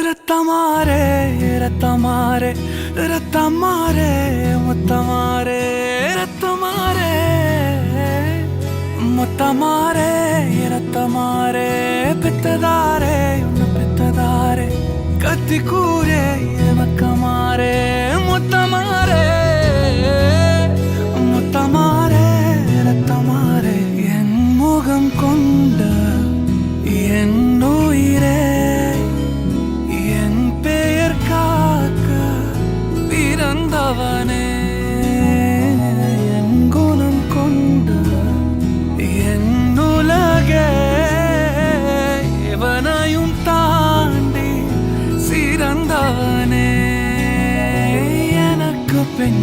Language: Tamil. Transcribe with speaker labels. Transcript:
Speaker 1: ரத்தமாரே ரத்தமாரே ரத்தமாரே முத்தமாரே ரத்தமாரே முத்தமாரே ரத்தமாரே பெத்ததாரே உன்னை பெத்ததாரே கத்தி கூரே மக்கமாரே முத்தமாரே முத்தமாரே ரத்தமாரே என் முகம் கொண்ட என் உயிரே என் பெயர் காக்க பிறந்தவனே என் குணம் கொண்ட என் உலகே எவனையும் தாண்டி சிறந்தவனே எனக்கு பெண்